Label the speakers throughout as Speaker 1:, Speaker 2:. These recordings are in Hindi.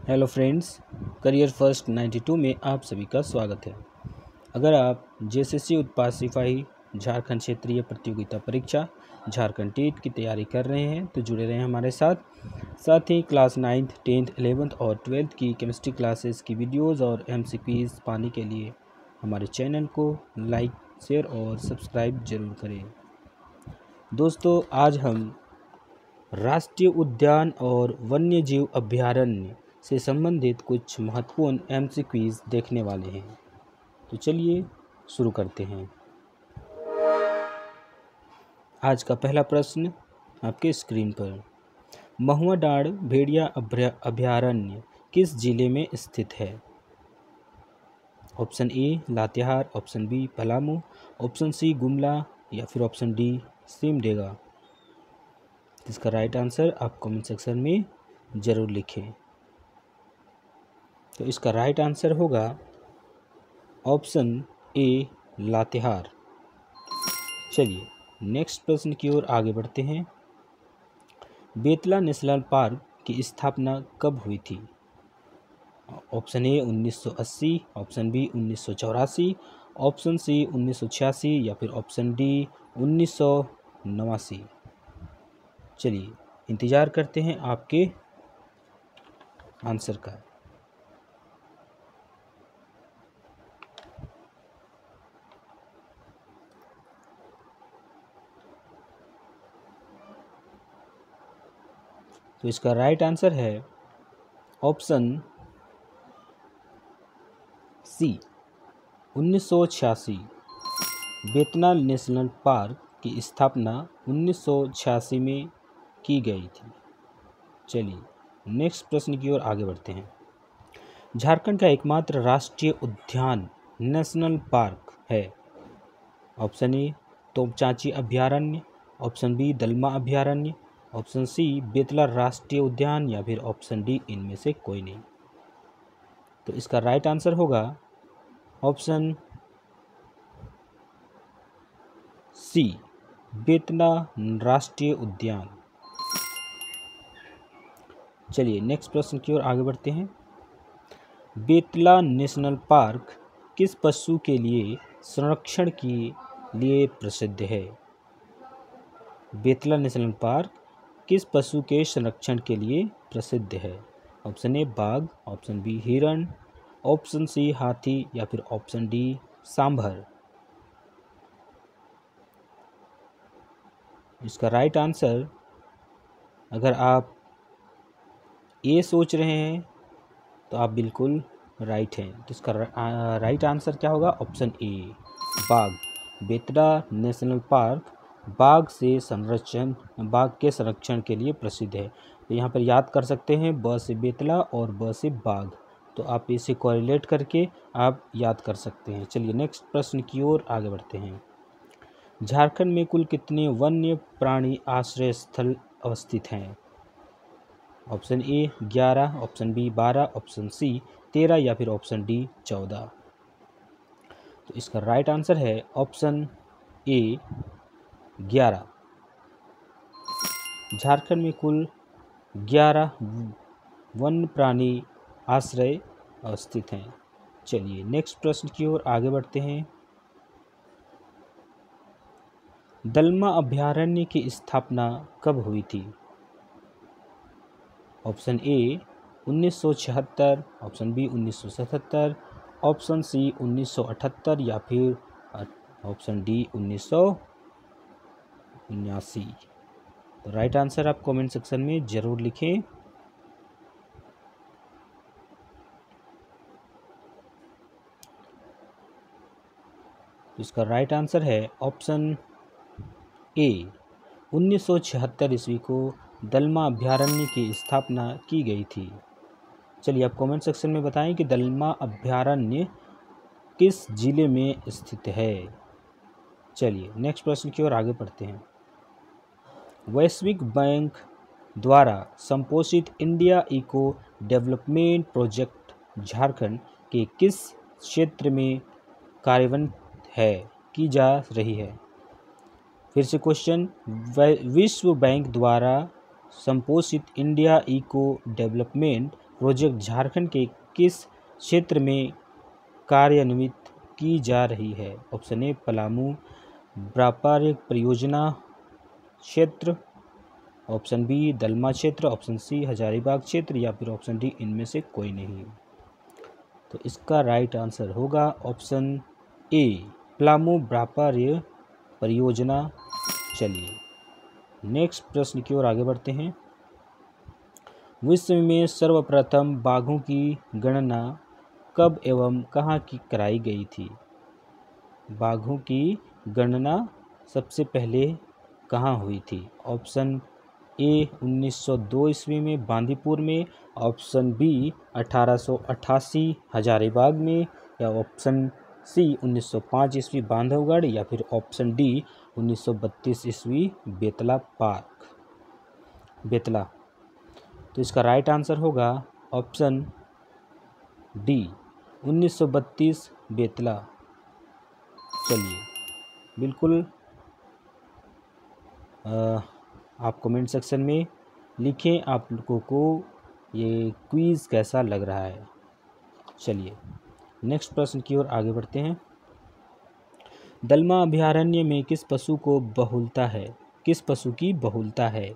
Speaker 1: हेलो फ्रेंड्स, करियर फर्स्ट 92 में आप सभी का स्वागत है। अगर आप जेएसएससी उत्पाद सिपाही झारखंड क्षेत्रीय प्रतियोगिता परीक्षा झारखंड टेट की तैयारी कर रहे हैं तो जुड़े रहें हमारे साथ ही क्लास 9th 10th 11th और 12th की केमिस्ट्री क्लासेस की वीडियोस और एमसीक्यूज पाने के लिए हमारे चैनल को लाइक, शेयर और सब्सक्राइब जरूर करें। दोस्तों, आज हम राष्ट्रीय उद्यान और वन्य जीव अभयारण्य से संबंधित कुछ महत्वपूर्ण एमसीक्यूज देखने वाले हैं। तो चलिए शुरू करते हैं। आज का पहला प्रश्न आपके स्क्रीन पर, महुआ डांड़ भेड़िया अभयारण्य किस जिले में स्थित है? Option A Latehar, option B Palamu, option C Gumla या फिर ऑप्शन डी सिमडेगा। इसका राइट आंसर आप कमेंट सेक्शन में ज़रूर लिखें। तो इसका राइट आंसर होगा ऑप्शन ए लातेहार। चलिए नेक्स्ट प्रश्न की ओर आगे बढ़ते हैं। बेतला नेशनल पार्क की स्थापना कब हुई थी? Option A 1980, option B 1984, option C 1986 या फिर ऑप्शन डी 1989। चलिए इंतज़ार करते हैं आपके आंसर का। तो इसका राइट आंसर है option C 1986। Betla national park की स्थापना 1986 में की गई थी। चलिए नेक्स्ट प्रश्न की ओर आगे बढ़ते हैं। झारखंड का एकमात्र राष्ट्रीय उद्यान नेशनल पार्क है? ऑप्शन ए तोपचांची अभयारण्य, ऑप्शन बी दलमा अभयारण्य, ऑप्शन सी बेतला राष्ट्रीय उद्यान या फिर ऑप्शन डी इनमें से कोई नहीं। तो इसका राइट आंसर होगा ऑप्शन सी बेतला राष्ट्रीय उद्यान। चलिए नेक्स्ट प्रश्न की ओर आगे बढ़ते हैं। बेतला नेशनल पार्क किस पशु के लिए संरक्षण के लिए प्रसिद्ध है? बेतला नेशनल पार्क किस पशु के संरक्षण के लिए प्रसिद्ध है? ऑप्शन ए बाघ, ऑप्शन बी हिरण, ऑप्शन सी हाथी या फिर ऑप्शन डी सांभर। इसका राइट आंसर, अगर आप ए सोच रहे हैं तो आप बिल्कुल राइट हैं। तो इसका राइट आंसर क्या होगा? ऑप्शन ए बाघ। बेतला नेशनल पार्क बाघ के संरक्षण के लिए प्रसिद्ध है। तो यहाँ पर याद कर सकते हैं ब से बेतला और ब से बाघ, तो आप इसे कोरिलेट करके आप याद कर सकते हैं। चलिए नेक्स्ट प्रश्न की ओर आगे बढ़ते हैं। झारखंड में कुल कितने वन्य प्राणी आश्रय स्थल अवस्थित हैं? Option A 11, option B 12, option C 13 या फिर ऑप्शन डी 14। तो इसका राइट आंसर है ऑप्शन ए 11। झारखंड में कुल 11 वन्य प्राणी आश्रय अवस्थित हैं। चलिए नेक्स्ट प्रश्न की ओर आगे बढ़ते हैं। दलमा अभयारण्य की स्थापना कब हुई थी? Option A 1976, option B 1977, option C 1978 या फिर ऑप्शन डी 1979। तो राइट आंसर आप कमेंट सेक्शन में ज़रूर लिखें। तो इसका राइट आंसर है ऑप्शन ए 1976 ईस्वी को दलमा अभयारण्य की स्थापना की गई थी। चलिए आप कमेंट सेक्शन में बताएं कि दलमा अभयारण्य किस जिले में स्थित है। चलिए नेक्स्ट प्रश्न की ओर आगे बढ़ते हैं। वैश्विक बैंक द्वारा संपोषित India eco development project Jharkhand के किस क्षेत्र में कार्यान्वित की जा रही है? फिर से क्वेश्चन, विश्व बैंक द्वारा संपोषित India eco development project Jharkhand के किस क्षेत्र में कार्यान्वित की जा रही है? ऑप्शन ए पलामू व्यापारिक परियोजना क्षेत्र, ऑप्शन बी दलमा क्षेत्र, ऑप्शन सी हजारीबाग क्षेत्र, या फिर ऑप्शन डी इनमें से कोई नहीं। तो इसका राइट आंसर होगा ऑप्शन ए पलामू व्यापारिक परियोजना। चलिए नेक्स्ट प्रश्न की ओर आगे बढ़ते हैं। विश्व में सर्वप्रथम बाघों की गणना कब एवं कहाँ की कराई गई थी? बाघों की गणना सबसे पहले कहाँ हुई थी? ऑप्शन ए 1902 ईस्वी में बांदीपुर में, ऑप्शन बी 1888 हजारीबाग में, या ऑप्शन सी 1905 ईस्वी बांधवगढ़, या फिर ऑप्शन डी 1932 ईस्वी बेतला पार्क बेतला। तो इसका राइट आंसर होगा ऑप्शन डी 1932 बेतला। चलिए बिल्कुल आप कमेंट सेक्शन में लिखें आप लोगों को ये क्विज़ कैसा लग रहा है। चलिए नेक्स्ट प्रश्न की ओर आगे बढ़ते हैं। दलमा अभयारण्य में किस पशु को बहुलता है? किस पशु की बहुलता है?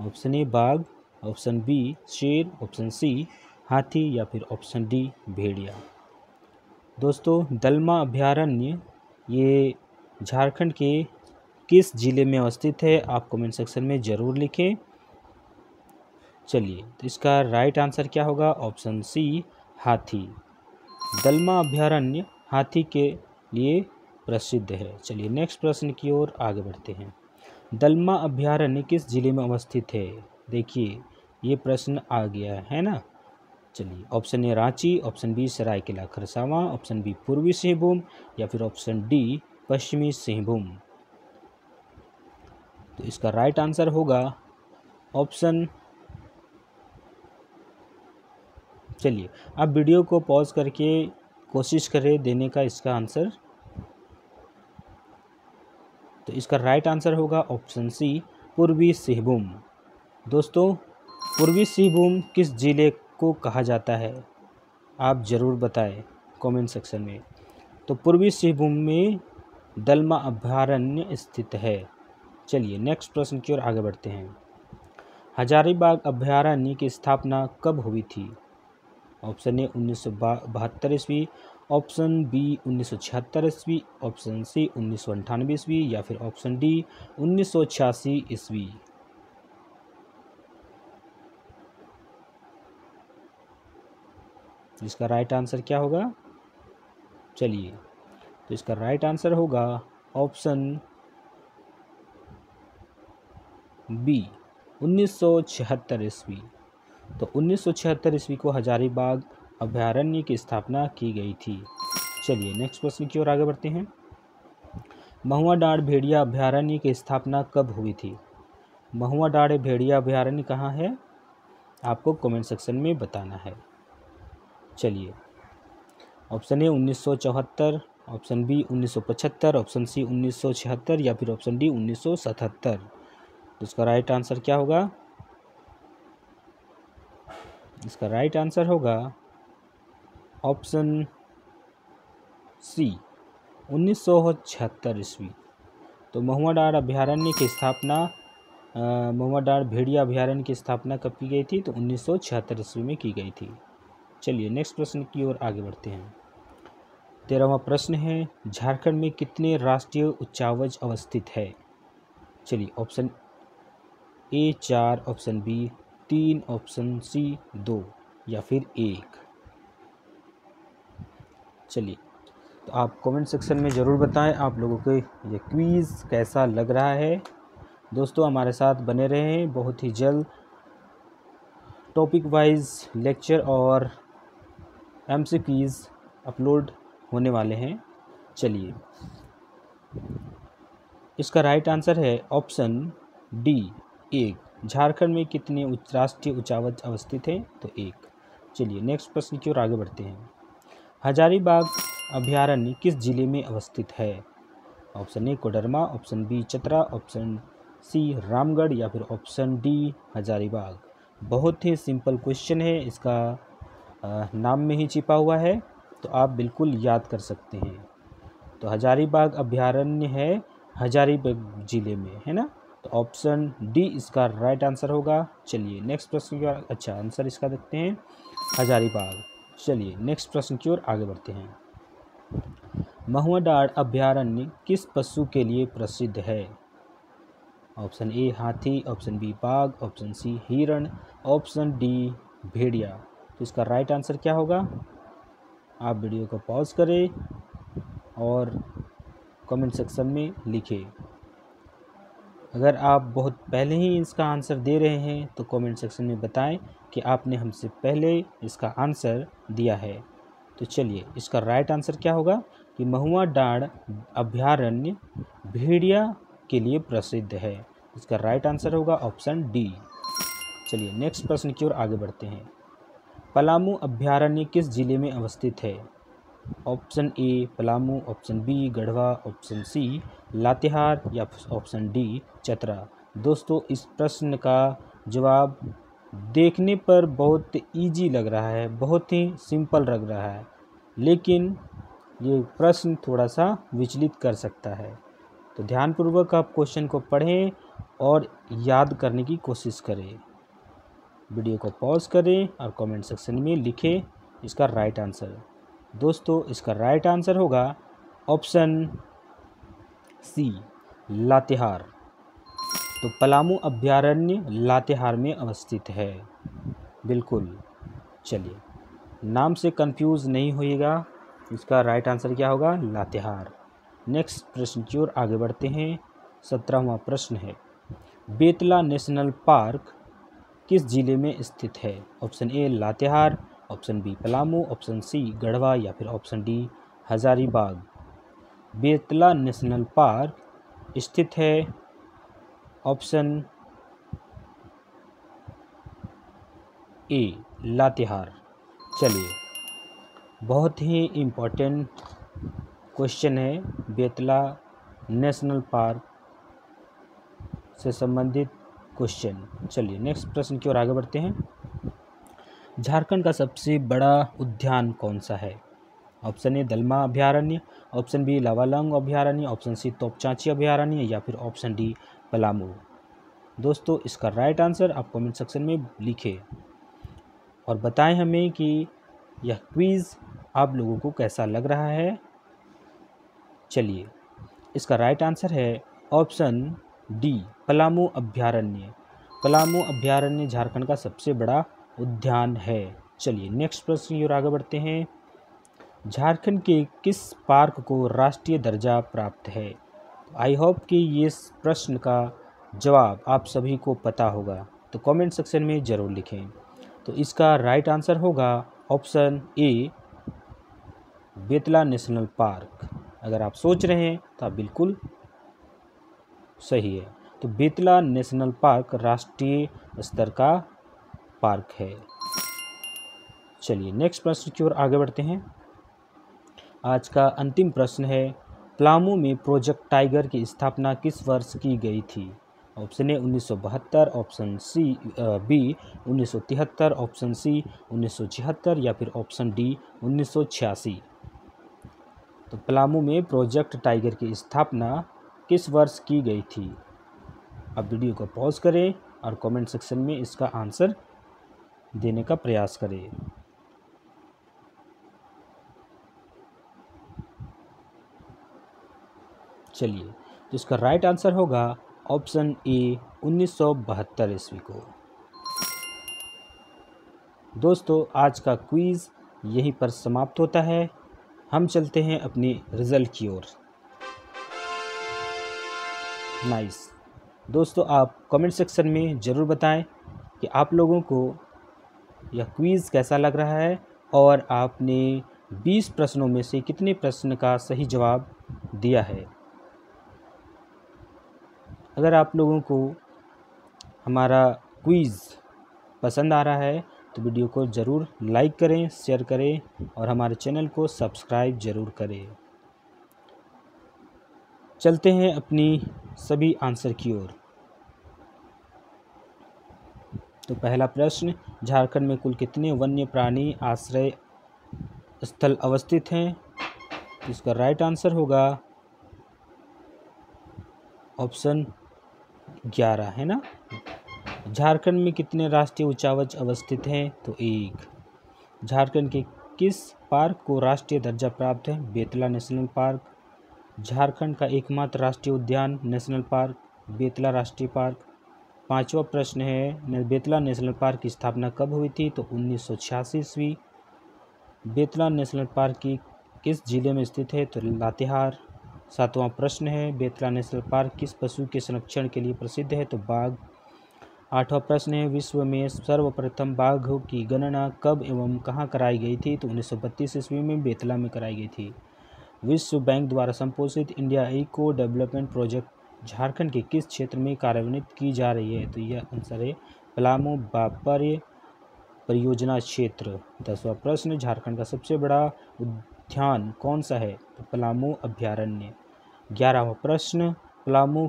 Speaker 1: ऑप्शन ए बाघ, ऑप्शन बी शेर, ऑप्शन सी हाथी, या फिर ऑप्शन डी भेड़िया। दोस्तों दलमा अभयारण्य ये झारखंड के किस जिले में अवस्थित है? आप कमेंट सेक्शन में ज़रूर लिखें। चलिए तो इसका राइट आंसर क्या होगा? ऑप्शन सी हाथी। दलमा अभयारण्य हाथी के लिए प्रसिद्ध है। चलिए नेक्स्ट प्रश्न की ओर आगे बढ़ते हैं। दलमा अभयारण्य किस जिले में अवस्थित है? देखिए ये प्रश्न आ गया है ना। चलिए option A Ranchi, option B Seraikela Kharsawan, option B Purbi Singhbhum, या फिर ऑप्शन डी पश्चिमी सिंहभूम। तो इसका राइट आंसर होगा ऑप्शन, चलिए आप वीडियो को पॉज करके कोशिश करें देने का इसका आंसर। तो इसका राइट आंसर होगा ऑप्शन सी पूर्वी सिंहभूम। दोस्तों पूर्वी सिंहभूम किस जिले को कहा जाता है? आप ज़रूर बताएं कमेंट सेक्शन में। तो पूर्वी सिंहभूम में दलमा अभयारण्य स्थित है। चलिए नेक्स्ट प्रश्न की ओर आगे बढ़ते हैं। हजारीबाग अभयारण्य की स्थापना कब हुई थी? ऑप्शन ए 1972 ईस्वी, ऑप्शन बी 1976 ईस्वी, ऑप्शन सी 1998 ईस्वी, या फिर ऑप्शन डी 1986 ईस्वी। इसका राइट आंसर क्या होगा? चलिए तो इसका राइट आंसर होगा ऑप्शन बी 1976 ईस्वी। तो 1976 ईस्वी को हजारीबाग अभयारण्य की स्थापना की गई थी। चलिए नेक्स्ट प्रश्न की ओर आगे बढ़ते हैं। महुआ डाँड़ भेड़िया अभयारण्य की स्थापना कब हुई थी? महुआ डाँड़ भेड़िया अभयारण्य कहाँ है? आपको कमेंट सेक्शन में बताना है। चलिए option A 1974, option B 1975, option C 1976, या फिर ऑप्शन डी 1977। तो इसका राइट आंसर क्या होगा? इसका राइट आंसर होगा ऑप्शन सी 1976 ईस्वी। तो महुआ डाँड़ अभयारण्य की स्थापना महुआ डाँड़ भेड़िया अभयारण्य की स्थापना कब की गई थी? तो 1976 ईस्वी में की गई थी। चलिए नेक्स्ट प्रश्न की ओर आगे बढ़ते हैं। 13वां प्रश्न है, झारखंड में कितने राष्ट्रीय उच्चावच अवस्थित है? चलिए option A 4, option B 3, option C 2, या फिर 1। चलिए तो आप कमेंट सेक्शन में ज़रूर बताएं आप लोगों को ये क्विज़ कैसा लग रहा है। दोस्तों हमारे साथ बने रहें, बहुत ही जल्द टॉपिक वाइज लेक्चर और एमसीक्यूज़ अपलोड होने वाले हैं। चलिए इसका राइट आंसर है ऑप्शन डी 1। झारखंड में कितने राष्ट्रीय उच्चावच अवस्थित हैं? तो 1। चलिए नेक्स्ट प्रश्न की ओर आगे बढ़ते हैं। हजारीबाग अभयारण्य किस जिले में अवस्थित है? Option A Koderma, option B Chatra, option C Ramgarh, या फिर ऑप्शन डी हजारीबाग। बहुत ही सिंपल क्वेश्चन है, इसका नाम में ही छिपा हुआ है, तो आप बिल्कुल याद कर सकते हैं। तो हजारीबाग अभयारण्य है हजारीबाग जिले में, है ना। तो ऑप्शन डी इसका राइट आंसर होगा। चलिए नेक्स्ट प्रश्न की ओर, अच्छा आंसर इसका देखते हैं हजारीबाग। चलिए नेक्स्ट प्रश्न की ओर आगे बढ़ते हैं। महुआ डांड अभयारण्य किस पशु के लिए प्रसिद्ध है? ऑप्शन ए हाथी, ऑप्शन बी बाघ, ऑप्शन सी हिरण, ऑप्शन डी भेड़िया। तो इसका राइट आंसर क्या होगा? आप वीडियो को पॉज करें और कमेंट सेक्शन में लिखें। अगर आप बहुत पहले ही इसका आंसर दे रहे हैं तो कमेंट सेक्शन में बताएं कि आपने हमसे पहले इसका आंसर दिया है। तो चलिए इसका राइट आंसर क्या होगा कि महुआ डांड अभयारण्य भेड़िया के लिए प्रसिद्ध है। इसका राइट आंसर होगा ऑप्शन डी। चलिए नेक्स्ट प्रश्न की ओर आगे बढ़ते हैं। पलामू अभयारण्य किस जिले में अवस्थित है? Option A Palamu, option B Garhwa, option C Latehar या ऑप्शन डी चतरा। दोस्तों इस प्रश्न का जवाब देखने पर बहुत इजी लग रहा है, बहुत ही सिंपल लग रहा है, लेकिन ये प्रश्न थोड़ा सा विचलित कर सकता है। तो ध्यानपूर्वक आप क्वेश्चन को पढ़ें और याद करने की कोशिश करें। वीडियो को पॉज करें और कमेंट सेक्शन में लिखें इसका राइट आंसर। दोस्तों इसका राइट आंसर होगा ऑप्शन सी लातेहार। तो पलामू अभयारण्य लातेहार में अवस्थित है, बिल्कुल। चलिए नाम से कंफ्यूज नहीं होइएगा, इसका राइट आंसर क्या होगा? लातेहार। नेक्स्ट प्रश्न की ओर आगे बढ़ते हैं। 17वां प्रश्न है, बेतला नेशनल पार्क किस जिले में स्थित है? Option A Latehar, option B Palamu, option C Garhwa या फिर option D Hazaribagh. Betla national park स्थित है ऑप्शन ए लातेहार। चलिए बहुत ही इम्पोर्टेंट क्वेश्चन है, बेतला नेशनल पार्क से संबंधित क्वेश्चन। चलिए नेक्स्ट प्रश्न की ओर आगे बढ़ते हैं। झारखंड का सबसे बड़ा उद्यान कौन सा है? ऑप्शन ए दलमा अभयारण्य, ऑप्शन बी लावालंग अभयारण्य, ऑप्शन सी तोपचांची अभयारण्य या फिर ऑप्शन डी पलामू। दोस्तों इसका राइट आंसर आप कमेंट सेक्शन में लिखें और बताएं हमें कि यह क्विज़ आप लोगों को कैसा लग रहा है। चलिए इसका राइट आंसर है ऑप्शन डी पलामू अभयारण्य। पलामू अभयारण्य झारखंड का सबसे बड़ा उद्यान है। चलिए नेक्स्ट प्रश्न की ओर आगे बढ़ते हैं। झारखंड के किस पार्क को राष्ट्रीय दर्जा प्राप्त है? आई होप कि ये प्रश्न का जवाब आप सभी को पता होगा, तो कमेंट सेक्शन में ज़रूर लिखें। तो इसका राइट आंसर होगा ऑप्शन ए बेतला नेशनल पार्क। अगर आप सोच रहे हैं तो आप बिल्कुल सही है। तो बेतला नेशनल पार्क राष्ट्रीय स्तर का पार्क है। चलिए नेक्स्ट प्रश्न की ओर आगे बढ़ते हैं। आज का अंतिम प्रश्न है, पलामू में प्रोजेक्ट टाइगर की स्थापना किस वर्ष की गई थी? Option A 1972, option C B 1973, option C 1976 या फिर ऑप्शन डी 1986। तो पलामू में प्रोजेक्ट टाइगर की स्थापना किस वर्ष की गई थी? अब वीडियो को पॉज करें और कमेंट सेक्शन में इसका आंसर देने का प्रयास करें। चलिए तो इसका राइट आंसर होगा ऑप्शन ए 1972 ईस्वी को। दोस्तों आज का क्विज़ यहीं पर समाप्त होता है। हम चलते हैं अपनी रिज़ल्ट की ओर। नाइस। दोस्तों आप कमेंट सेक्शन में ज़रूर बताएं कि आप लोगों को यह क्विज़ कैसा लग रहा है और आपने 20 प्रश्नों में से कितने प्रश्न का सही जवाब दिया है। अगर आप लोगों को हमारा क्विज़ पसंद आ रहा है तो वीडियो को ज़रूर लाइक करें, शेयर करें और हमारे चैनल को सब्सक्राइब ज़रूर करें। चलते हैं अपनी सभी आंसर की ओर। तो पहला प्रश्न, झारखंड में कुल कितने वन्य प्राणी आश्रय स्थल अवस्थित हैं? तो इसका राइट आंसर होगा ऑप्शन 11, है ना। झारखंड में कितने राष्ट्रीय उच्चावच अवस्थित हैं? तो 1। झारखंड के किस पार्क को राष्ट्रीय दर्जा प्राप्त है? Betla national park. झारखंड का एकमात्र राष्ट्रीय उद्यान नेशनल पार्क बेतला राष्ट्रीय पार्क। 5वां प्रश्न है, बेतला नेशनल पार्क की स्थापना कब हुई थी? तो 1986 ईस्वी। बेतला नेशनल पार्क की किस जिले में स्थित है? तो लातेहार। 7वां प्रश्न है, बेतला नेशनल पार्क किस पशु के संरक्षण के लिए प्रसिद्ध है? तो बाघ। 8वां प्रश्न है, विश्व में सर्वप्रथम बाघों की गणना कब एवं कहाँ कराई गई थी? तो 1932 ईस्वी में बेतला में कराई गई थी। विश्व बैंक द्वारा संपोषित India eco development project Jharkhand के किस क्षेत्र में कार्यान्वित की जा रही है? तो यह आंसर है पलामू बापर्य परियोजना क्षेत्र। 10वां प्रश्न, झारखंड का सबसे बड़ा उद्यान कौन सा है? तो पलामू अभ्यारण्य। 11वां प्रश्न, पलामू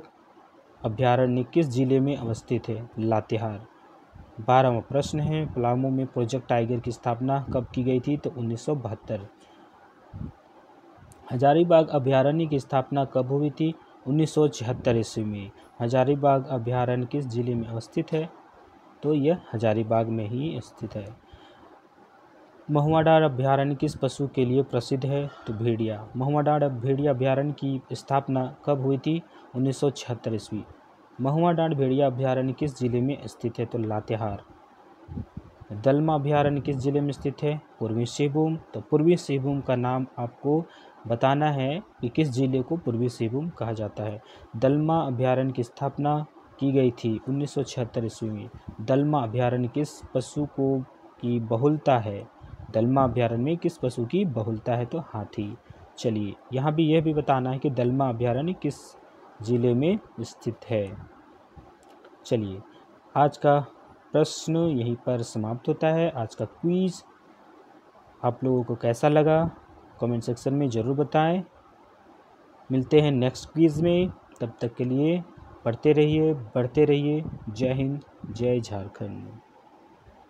Speaker 1: अभ्यारण्य किस जिले में अवस्थित है? लातेहार। 12वां प्रश्न है, पलामू में प्रोजेक्ट टाइगर की स्थापना कब की गई थी? तो 1972। हजारीबाग अभ्यारण्य की स्थापना कब हुई थी? 1976 ईस्वी में। हजारीबाग अभ्यारण्य किस जिले में अवस्थित है? तो यह हजारीबाग में ही स्थित है। महुआडांड अभ्यारण्य किस पशु के लिए प्रसिद्ध है? तो भेड़िया। महुआडांड भेड़िया अभ्यारण्य की स्थापना कब हुई थी? 1976 ईस्वी। महुआडांड भेड़िया अभ्यारण्य किस जिले में स्थित है? तो लातेहार। दलमा अभ्यारण्य किस जिले में स्थित है? पूर्वी सिंहभूम। तो पूर्वी सिंहभूम का नाम आपको बताना है कि किस जिले को पूर्वी सिंहभूम कहा जाता है। दलमा अभ्यारण्य की स्थापना की गई थी 1976 ईस्वी में। दलमा अभ्यारण्य किस पशु को की बहुलता है? दलमा अभ्यारण्य में किस पशु की बहुलता है? तो हाथी। चलिए, यहाँ भी यह भी बताना है कि दलमा अभ्यारण्य किस जिले में स्थित है। चलिए, आज का प्रश्न यहीं पर समाप्त होता है। आज का क्विज आप लोगों को कैसा लगा कमेंट सेक्शन में ज़रूर बताएं। मिलते हैं नेक्स्ट क्विज में, तब तक के लिए पढ़ते रहिए, बढ़ते रहिए। जय हिंद, जय झारखंड।